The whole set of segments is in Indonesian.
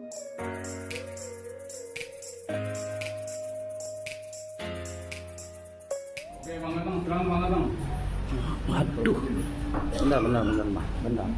Oke, Bang, terang Bang. Waduh. Bentar.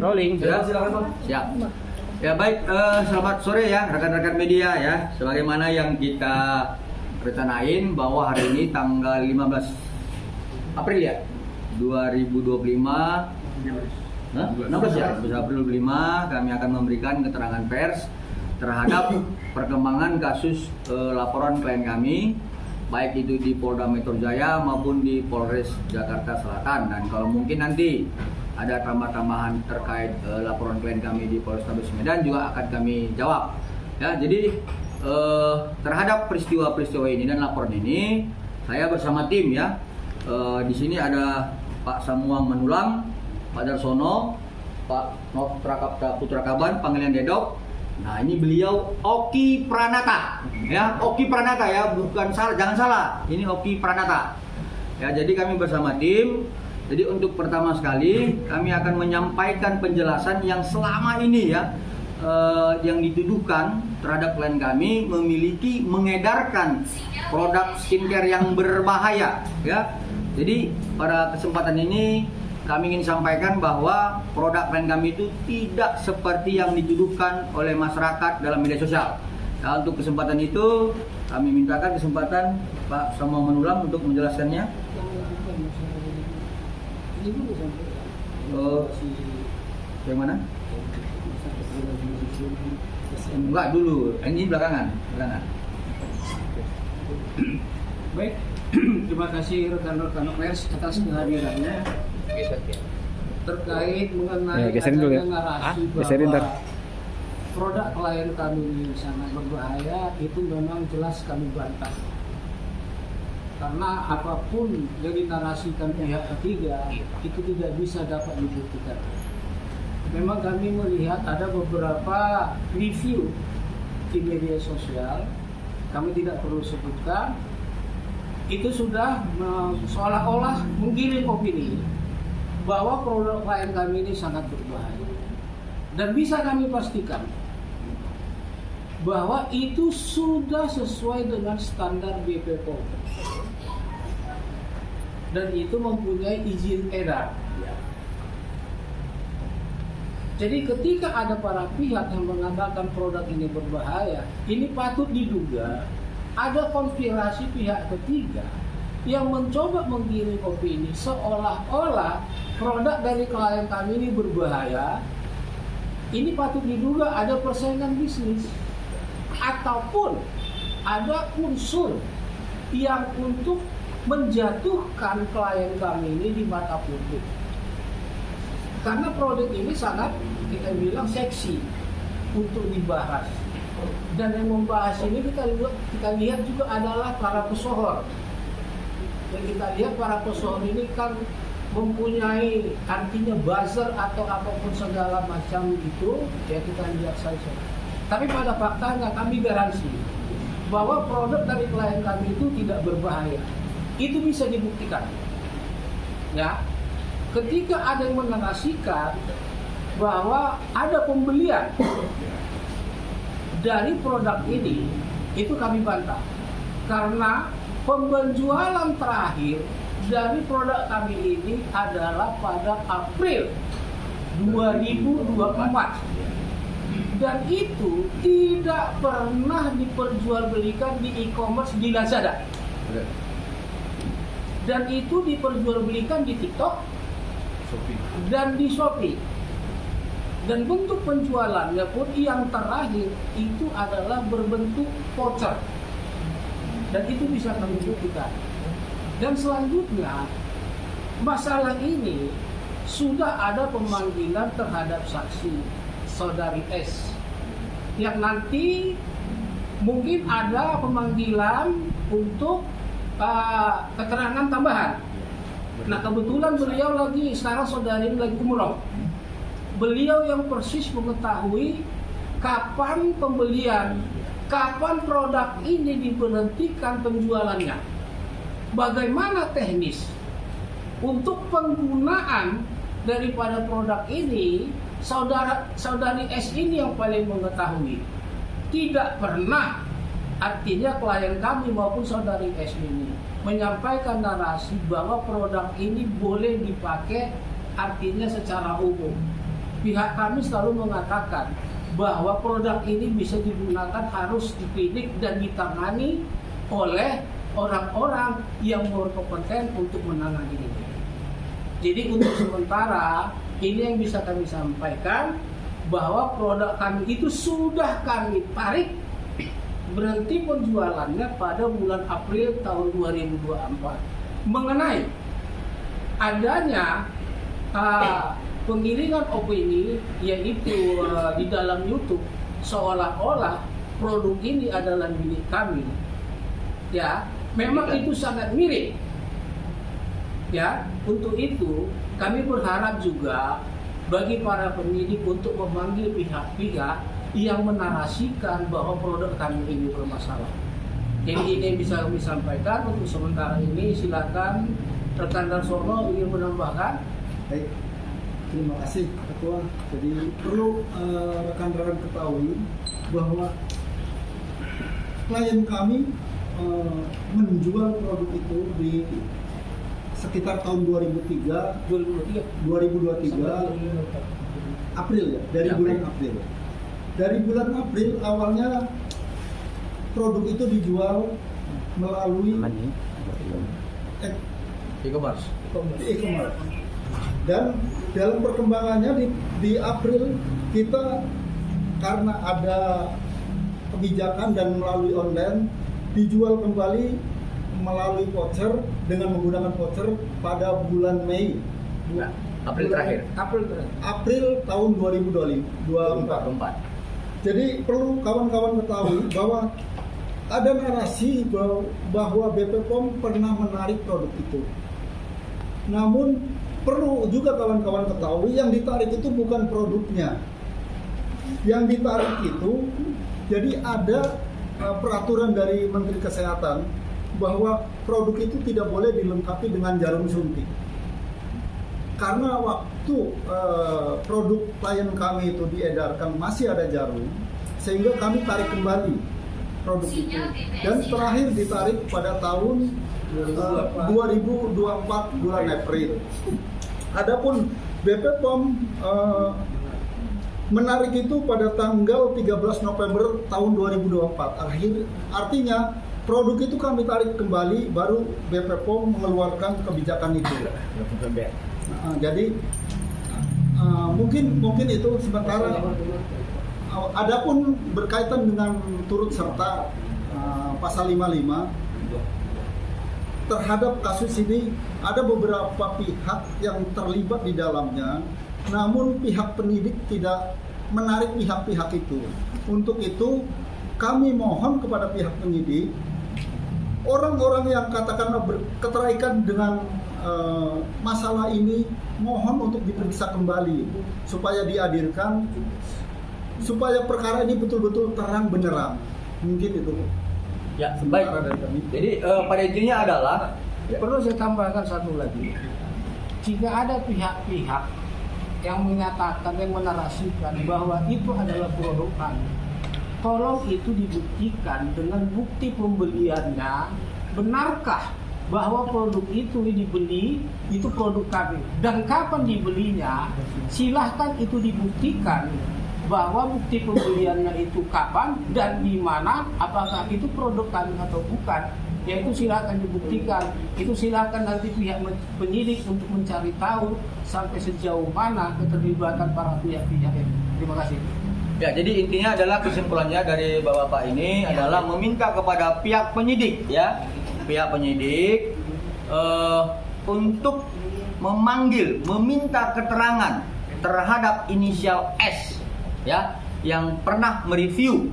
Rolling. Sudah, silakan Bang. Siap. Ya baik, selamat sore ya rekan-rekan media ya. Sebagaimana yang kita rencanain bahwa hari ini tanggal 15 April ya 2025. 16 ya, 15 April 2025 kami akan memberikan keterangan pers terhadap perkembangan kasus laporan klien kami, baik itu di Polda Metro Jaya maupun di Polres Jakarta Selatan. Dan kalau mungkin nanti ada tambahan terkait laporan klien kami di Polrestabes Medan juga akan kami jawab. Ya, jadi terhadap peristiwa-peristiwa ini dan laporan ini, saya bersama tim ya. Di sini ada Pak Samuang Manulang, Pak Darsono, Pak Nov Prakapta Putra Kaban, panggilan Dedok. Nah, ini beliau Oki Pranata, ya Oki Pranata ya, bukan salah, jangan salah. Ini Oki Pranata. Ya, jadi kami bersama tim. Jadi untuk pertama sekali kami akan menyampaikan penjelasan yang selama ini ya yang dituduhkan terhadap klien kami mengedarkan produk skincare yang berbahaya ya. Jadi pada kesempatan ini kami ingin sampaikan bahwa produk klien kami itu tidak seperti yang dituduhkan oleh masyarakat dalam media sosial. Nah, untuk kesempatan itu kami mintakan kesempatan Pak Samuang Manulang untuk menjelaskannya. Yang mana? Enggak dulu, ini belakangan. Baik, terima kasih rekan-rekan pers atas kehadirannya terkait mengenai adanya narasi bahwa produk klien kami ini sangat berbahaya. Itu memang jelas kami bantah, karena apapun yang dinarasikan pihak ketiga itu tidak bisa dapat dibuktikan. Memang kami melihat ada beberapa review di media sosial, kami tidak perlu sebutkan, itu sudah seolah-olah menggiring opini bahwa produk klien kami ini sangat berbahaya. Dan bisa kami pastikan bahwa itu sudah sesuai dengan standar BPOM dan itu mempunyai izin edar. Jadi ketika ada para pihak yang mengatakan produk ini berbahaya, ini patut diduga ada konspirasi pihak ketiga yang mencoba menggiring opini seolah-olah produk dari klien kami ini berbahaya. Ini patut diduga ada persaingan bisnis ataupun ada unsur yang untuk menjatuhkan klien kami ini di mata publik. Karena produk ini sangat, kita bilang, seksi untuk dibahas. Dan yang membahas ini kita lihat juga adalah para pesohor. Dan kita lihat para pesohor ini kan mempunyai artinya buzzer atau apapun segala macam itu, ya kita lihat saja. Tapi pada faktanya kami garansi bahwa produk dari klien kami itu tidak berbahaya. Itu bisa dibuktikan. Ya, ketika ada yang menarasikan bahwa ada pembelian dari produk ini, itu kami bantah. Karena penjualan terakhir dari produk kami ini adalah pada April 2024. Dan itu tidak pernah diperjualbelikan di e-commerce di Lazada. Dan itu diperjualbelikan di TikTok dan di Shopee. Dan bentuk penjualannya pun yang terakhir itu adalah berbentuk voucher. Dan itu bisa kami buktikan. Dan selanjutnya, masalah ini sudah ada pemanggilan terhadap saksi Saudari S, yang nanti mungkin ada pemanggilan untuk keterangan tambahan. Nah, kebetulan beliau sekarang saudari ini lagi umroh. Beliau yang persis mengetahui kapan pembelian, kapan produk ini diberhentikan penjualannya, bagaimana teknis untuk penggunaan daripada produk ini saudari S ini yang paling mengetahui. Tidak pernah, artinya klien kami maupun saudari S ini menyampaikan narasi bahwa produk ini boleh dipakai, artinya secara umum. Pihak kami selalu mengatakan bahwa produk ini bisa digunakan harus dipilih dan ditangani oleh orang-orang yang berkompeten untuk menangani ini. Jadi untuk sementara ini yang bisa kami sampaikan, bahwa produk kami itu sudah kami tarik berhenti penjualannya pada bulan April tahun 2024. Mengenai adanya penggiringan opini, yaitu di dalam YouTube seolah-olah produk ini adalah milik kami, ya memang itu sangat mirip. Ya, untuk itu kami berharap juga bagi para penyidik untuk memanggil pihak-pihak yang menarasikan bahwa produk kami ini bermasalah. Jadi ini bisa kami sampaikan untuk sementara ini. Silakan rekan Darsono ingin menambahkan. Baik, terima kasih Ketua. Jadi perlu rekan-rekan ketahui bahwa klien kami menjual produk itu di sekitar tahun 2023 April ya, dari bulan April. Dari bulan April awalnya produk itu dijual melalui e-commerce. Dan dalam perkembangannya di April kita karena ada kebijakan dan melalui online dijual kembali melalui voucher dengan menggunakan voucher pada bulan Mei. April terakhir. April tahun 2024. Jadi perlu kawan-kawan ketahui bahwa ada narasi bahwa BP POM pernah menarik produk itu. Namun perlu juga kawan-kawan ketahui yang ditarik itu bukan produknya. Yang ditarik itu jadi ada peraturan dari Menteri Kesehatan bahwa produk itu tidak boleh dilengkapi dengan jarum suntik. Karena waktu produk klien kami itu diedarkan masih ada jarum, sehingga kami tarik kembali produk itu. Dan terakhir ditarik pada tahun 2024 bulan April. Adapun BP POM menarik itu pada tanggal 13 November tahun 2024. Artinya produk itu kami tarik kembali, baru BP POM mengeluarkan kebijakan itu. Jadi mungkin itu sementara. Adapun berkaitan dengan turut serta pasal 55 terhadap kasus ini, ada beberapa pihak yang terlibat di dalamnya, namun pihak penyidik tidak menarik pihak-pihak itu. Untuk itu kami mohon kepada pihak penyidik, orang-orang yang katakanlah keterkaitan dengan masalah ini, mohon untuk diperiksa kembali supaya dihadirkan, supaya perkara ini betul-betul terang benderang. Mungkin itu. Ya, baik. Jadi pada intinya adalah Perlu saya tambahkan satu lagi. Jika ada pihak-pihak yang menyatakan, yang menarasikan bahwa itu adalah produk kami, tolong itu dibuktikan dengan bukti pembeliannya. Benarkah bahwa produk itu dibeli, itu produk kami, dan kapan dibelinya? Silahkan itu dibuktikan bahwa bukti pembeliannya itu kapan dan di mana, apakah itu produk kami atau bukan. Yaitu silakan dibuktikan. Itu silakan nanti pihak penyidik untuk mencari tahu sampai sejauh mana keterlibatan para pihak-pihak ini. Terima kasih. ya, jadi intinya adalah kesimpulannya dari Bapak ini adalah meminta kepada pihak penyidik, ya, pihak penyidik untuk meminta keterangan terhadap inisial S, ya, yang pernah mereview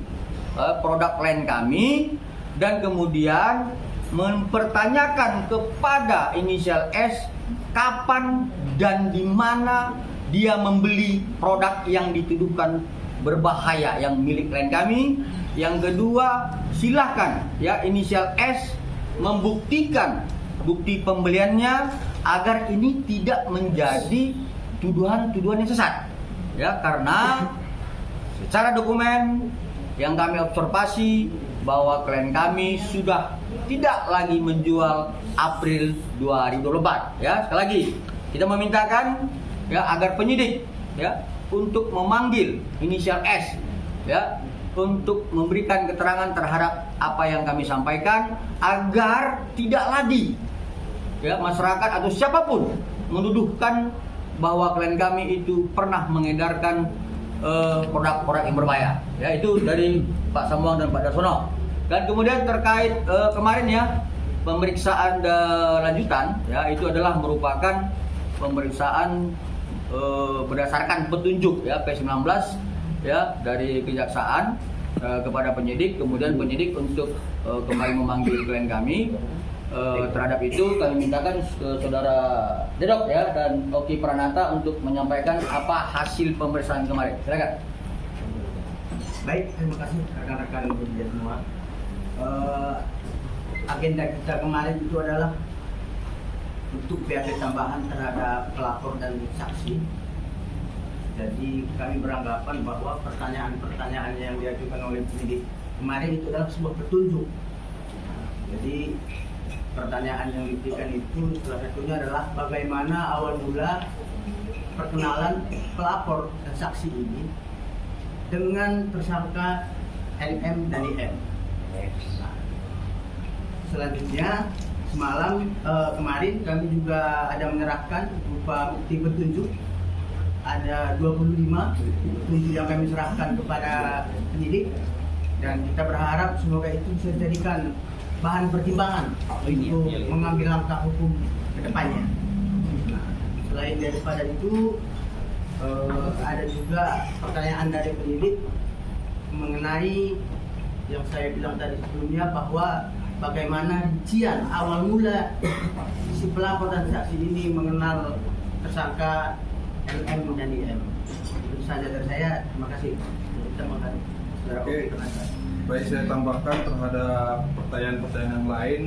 produk klien kami, dan kemudian mempertanyakan kepada inisial S kapan dan di mana dia membeli produk yang dituduhkan berbahaya yang milik klien kami. Yang kedua, silahkan ya inisial S membuktikan bukti pembeliannya agar ini tidak menjadi tuduhan-tuduhan yang sesat. ya, karena secara dokumen yang kami observasi bahwa klien kami sudah tidak lagi menjual April 2024. Ya, sekali lagi kita memintakan ya agar penyidik ya untuk memanggil inisial S ya untuk memberikan keterangan terhadap apa yang kami sampaikan agar tidak lagi ya masyarakat atau siapapun menuduhkan bahwa klien kami itu pernah mengedarkan produk-produk yang berbahaya. Ya, itu dari Pak Samuang dan Pak Darsono. Dan kemudian terkait kemarin ya pemeriksaan lanjutan ya itu adalah merupakan pemeriksaan berdasarkan petunjuk ya P19 ya dari kejaksaan kepada penyidik, kemudian penyidik untuk kembali memanggil klien kami. Terhadap itu kami mintakan ke saudara Dedok ya dan Oki Pranata untuk menyampaikan apa hasil pemeriksaan kemarin. Silakan. Baik, terima kasih rekan-rekan media semua. Agenda kita kemarin itu adalah untuk BAP tambahan terhadap pelapor dan saksi. Jadi kami beranggapan bahwa pertanyaan-pertanyaan yang diajukan oleh penyidik kemarin itu adalah sebuah petunjuk. Jadi pertanyaan yang diberikan itu salah satunya adalah bagaimana awal mula perkenalan pelapor dan saksi ini dengan tersangka NM dan IM. Selanjutnya semalam kemarin kami juga ada menyerahkan berupa bukti petunjuk, ada 25 petunjuk yang kami serahkan kepada penyidik dan kita berharap semoga itu bisa dijadikan bahan pertimbangan untuk mengambil langkah hukum ke depannya. Nah, selain daripada itu ada juga pertanyaan dari penyidik mengenai yang saya bilang tadi sebelumnya bahwa bagaimana rincian awal mula si pelapor dan saksi ini mengenal tersangka LM dan IM. Itu saja dari saya. Terima kasih. Terima kasih. Oke. Baik, saya tambahkan terhadap pertanyaan-pertanyaan yang lain.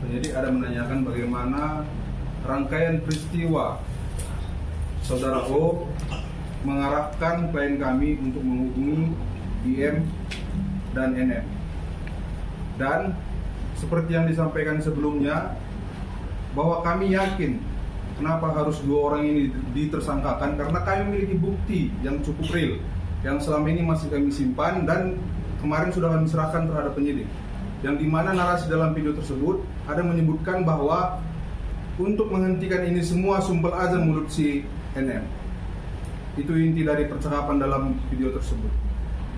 Penyidik ada menanyakan bagaimana rangkaian peristiwa Saudara O mengarahkan klien kami untuk menghubungi IM dan NM. Dan seperti yang disampaikan sebelumnya, bahwa kami yakin kenapa harus dua orang ini ditersangkakan, karena kami memiliki bukti yang cukup real yang selama ini masih kami simpan dan kemarin sudah kami serahkan terhadap penyidik, yang dimana narasi dalam video tersebut ada menyebutkan bahwa untuk menghentikan ini semua sumpel aja mulut si NM. Itu inti dari percakapan dalam video tersebut.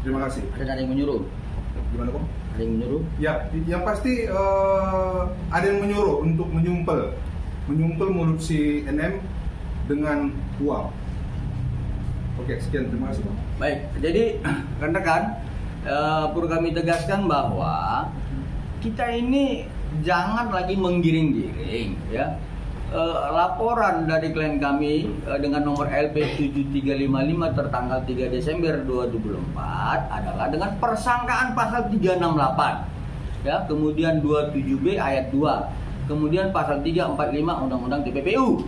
Terima kasih. Ada yang menyuruh? Gimana kok? Ada yang menyuruh? Ya, yang pasti ada yang menyuruh untuk menyumpel mulut si NM dengan uang. Oke, sekian, terima kasih Bang. Baik, jadi rekan-rekan perlu kami tegaskan bahwa kita ini jangan lagi menggiring-giring ya. Laporan dari klien kami dengan nomor LP 7355 tertanggal 3 Desember 2024 adalah dengan persangkaan pasal 368 ya, kemudian 27B ayat 2, kemudian pasal 345 Undang-Undang TPPU.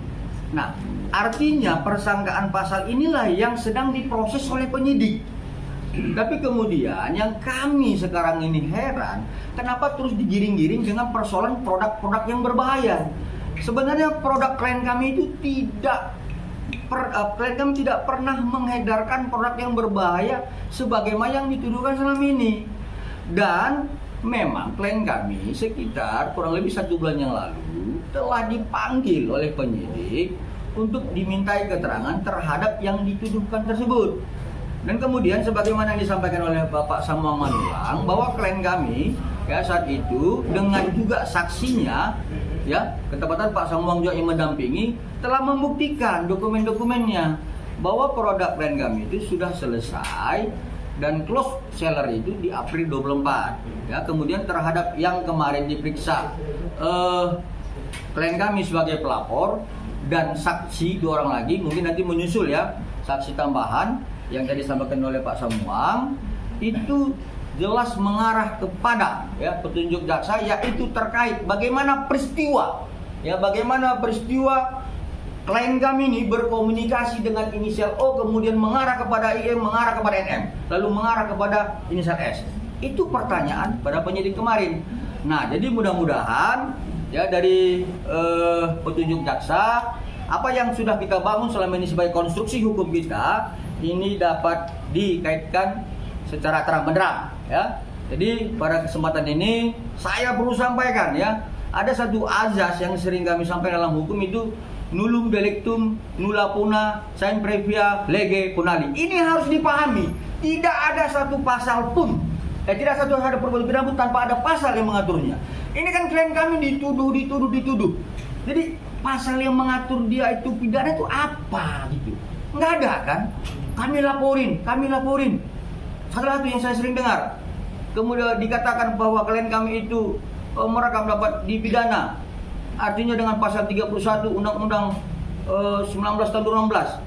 Nah, artinya persangkaan pasal inilah yang sedang diproses oleh penyidik. Tapi kemudian yang kami sekarang ini heran, kenapa terus digiring-giring dengan persoalan produk-produk yang berbahaya. Sebenarnya produk klien kami itu klien kami tidak pernah mengedarkan produk yang berbahaya sebagaimana yang dituduhkan selama ini. Dan memang klien kami sekitar kurang lebih 1 bulan yang lalu telah dipanggil oleh penyidik untuk dimintai keterangan terhadap yang dituduhkan tersebut. Dan kemudian sebagaimana yang disampaikan oleh Bapak Samuang Manulang bahwa klien kami ya saat itu dengan juga saksinya ya, ketepatan Pak Samuang juga yang mendampingi telah membuktikan dokumen-dokumennya bahwa produk klien kami itu sudah selesai dan close seller itu di April 24 ya. Kemudian terhadap yang kemarin diperiksa klien kami sebagai pelapor dan saksi 2 orang lagi, mungkin nanti menyusul ya saksi tambahan yang tadi disampaikan oleh Pak Samuang, itu jelas mengarah kepada ya petunjuk jaksa, yaitu terkait bagaimana peristiwa klien kami ini berkomunikasi dengan inisial O, kemudian mengarah kepada IM, mengarah kepada NM, lalu mengarah kepada inisial S. Itu pertanyaan pada penyidik kemarin. Nah, jadi mudah-mudahan ya dari petunjuk jaksa, apa yang sudah kita bangun selama ini sebagai konstruksi hukum kita ini dapat dikaitkan secara terang benderang ya. Jadi pada kesempatan ini saya perlu sampaikan ya, ada satu azas yang sering kami sampaikan dalam hukum itu nullum delictum nulla puna sine previa lege punali. Ini harus dipahami, tidak ada satu pasal pun, tidak ada perbuatan pidana pun tanpa ada pasal yang mengaturnya. Ini kan klien kami dituduh. Jadi pasal yang mengatur dia itu pidana itu apa gitu? Nggak ada kan? Kami laporin. Salah satu yang saya sering dengar, kemudian dikatakan bahwa klien kami itu merekam dapat dipidana. Artinya dengan pasal 31 Undang-Undang 19 tahun 2016.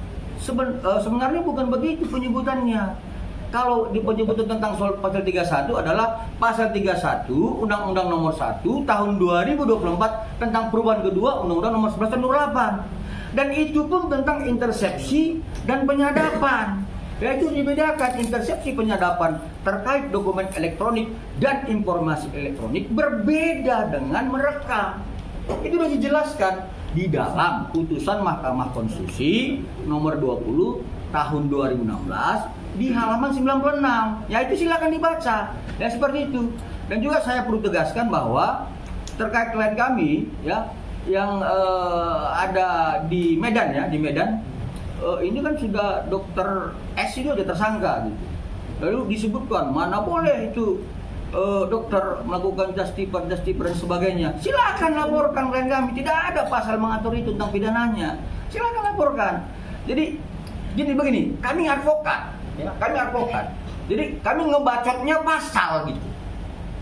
Sebenarnya bukan begitu penyebutannya. Kalau di penyebutan tentang soal pasal 31 adalah pasal 31 Undang-Undang nomor 1 tahun 2024 tentang perubahan kedua Undang-Undang nomor 11 tahun 2008. Dan itu pun tentang intersepsi dan penyadapan. Yaitu dibedakan, intersepsi penyadapan terkait dokumen elektronik dan informasi elektronik berbeda dengan merekam. Itu sudah dijelaskan di dalam putusan Mahkamah Konstitusi nomor 20 tahun 2016 di halaman 96. Ya itu silakan dibaca. Ya seperti itu. Dan juga saya perlu tegaskan bahwa terkait klien kami ya yang ada di Medan ya, ini kan sudah dokter S itu ada tersangka gitu. Lalu disebutkan mana boleh itu dokter melakukan justiper dan sebagainya. Silakan laporkan klien kami, tidak ada pasal mengatur itu tentang pidananya. Silakan laporkan. Jadi begini, kami advokat, ya, Jadi kami ngebacotnya pasal gitu.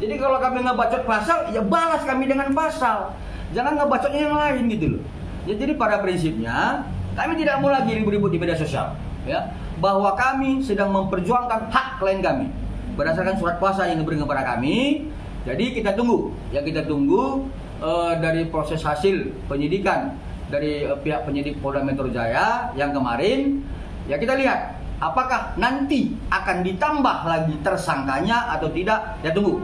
Jadi kalau kami ngebacot pasal, ya balas kami dengan pasal. Jangan ngebacotnya yang lain gitu loh. Ya, jadi pada prinsipnya kami tidak mau lagi ribut-ribut di media sosial, ya, bahwa kami sedang memperjuangkan hak klien kami berdasarkan surat kuasa yang diberikan kepada kami. Jadi kita tunggu dari proses hasil penyidikan dari pihak penyidik Polda Metro Jaya yang kemarin. Ya kita lihat apakah nanti akan ditambah lagi tersangkanya atau tidak. Ya tunggu.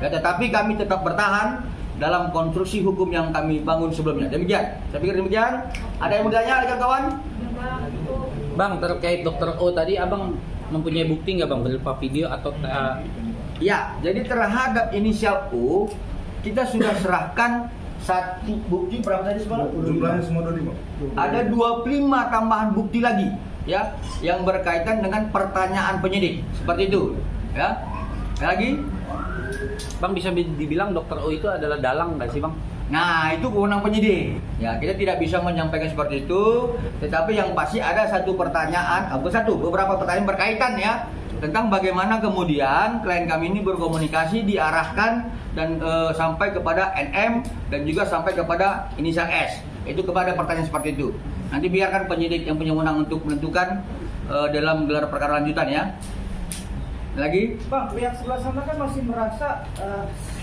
Ya, tetapi kami tetap bertahan dalam konstruksi hukum yang kami bangun sebelumnya. Demikian. Saya pikir demikian. Ada yang bertanya, kawan? Bang, terkait Dr. O tadi, abang mempunyai bukti nggak bang berupa video atau? Ya, jadi terhadap inisial O kita sudah serahkan satu bukti berapa tadi semua? Jumlahnya semua 25. Ada 25 tambahan bukti lagi, ya, yang berkaitan dengan pertanyaan penyidik. Seperti itu, ya. Lagi? Bang, bisa dibilang Dr. O itu adalah dalang nggak sih bang? Nah itu kewenangan penyidik. Ya kita tidak bisa menyampaikan seperti itu. Tetapi yang pasti ada satu pertanyaan, beberapa pertanyaan berkaitan ya tentang bagaimana kemudian klien kami ini berkomunikasi diarahkan dan sampai kepada NM dan juga sampai kepada inisial S. Itu kepada pertanyaan seperti itu. Nanti biarkan penyidik yang punya wewenang untuk menentukan dalam gelar perkara lanjutan ya. Lagi? Bang, pihak sebelah sana kan masih merasa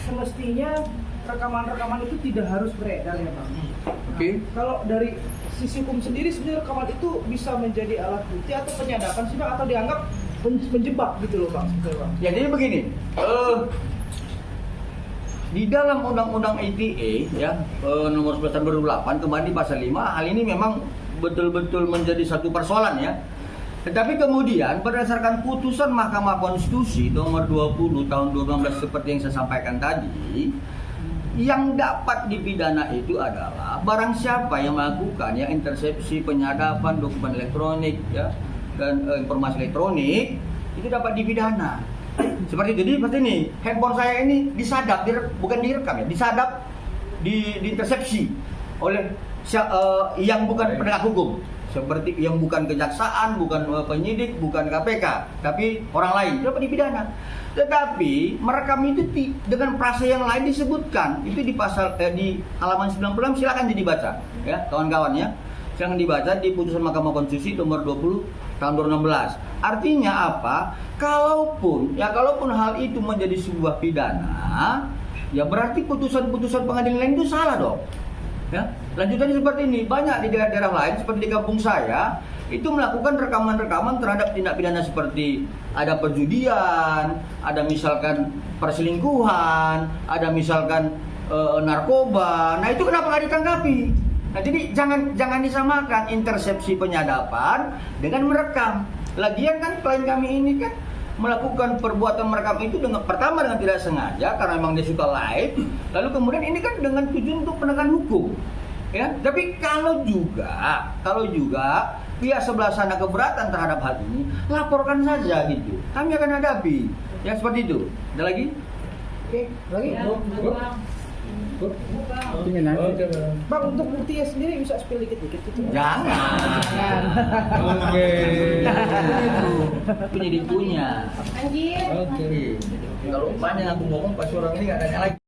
semestinya rekaman-rekaman itu tidak harus beredar ya Bang. Oke. Kalau dari sisi hukum sendiri sebenarnya rekaman itu bisa menjadi alat bukti atau penyadapan sih Bang, atau dianggap menjebak gitu loh Bang. Ya jadi begini, di dalam Undang-Undang ITE ya nomor 11 tahun 2008 kembali di pasal 5, hal ini memang betul-betul menjadi satu persoalan ya. Tetapi kemudian berdasarkan putusan Mahkamah Konstitusi nomor 20 tahun 2016 seperti yang saya sampaikan tadi, yang dapat dipidana itu adalah barang siapa yang melakukan ya intersepsi, penyadapan dokumen elektronik ya dan informasi elektronik itu dapat dipidana. Seperti itu. Jadi seperti ini, handphone saya ini disadap, bukan direkam ya, disadap, diintersepsi oleh yang bukan penegak hukum. Seperti yang bukan kejaksaan, bukan penyidik, bukan KPK, tapi orang lain dapat dipidana. Tetapi merekam itu dengan frasa yang lain disebutkan itu di pasal di halaman 96, silakan dibaca ya kawan-kawan ya. Silakan dibaca di putusan Mahkamah Konstitusi nomor 20 tahun 2016. Artinya apa? Kalaupun hal itu menjadi sebuah pidana, ya berarti putusan-putusan pengadilan lain itu salah dong. Ya, lanjutannya seperti ini. Banyak di daerah-daerah lain seperti di kampung saya itu melakukan rekaman-rekaman terhadap tindak pidana seperti ada perjudian, ada misalkan perselingkuhan, ada misalkan narkoba. Nah itu kenapa nggak ditanggapi? Nah jadi jangan disamakan intersepsi penyadapan dengan merekam. Lagian kan klien kami ini kan melakukan perbuatan merekam itu pertama dengan tidak sengaja karena memang dia suka live, lalu kemudian ini kan dengan tujuan untuk penegakan hukum, ya. Tapi kalau juga pihak sebelah sana keberatan terhadap hal ini, laporkan saja gitu. Kami akan hadapi. Ya seperti itu. Ada lagi? Oke, lagi? Bang, untuk buktinya sendiri bisa spill dikit-dikit gitu. Jangan. Oke. Penyidik punya. Anjir. Oke. Kalau banyak aku ngomong pasti orang ini nggak tanya lagi.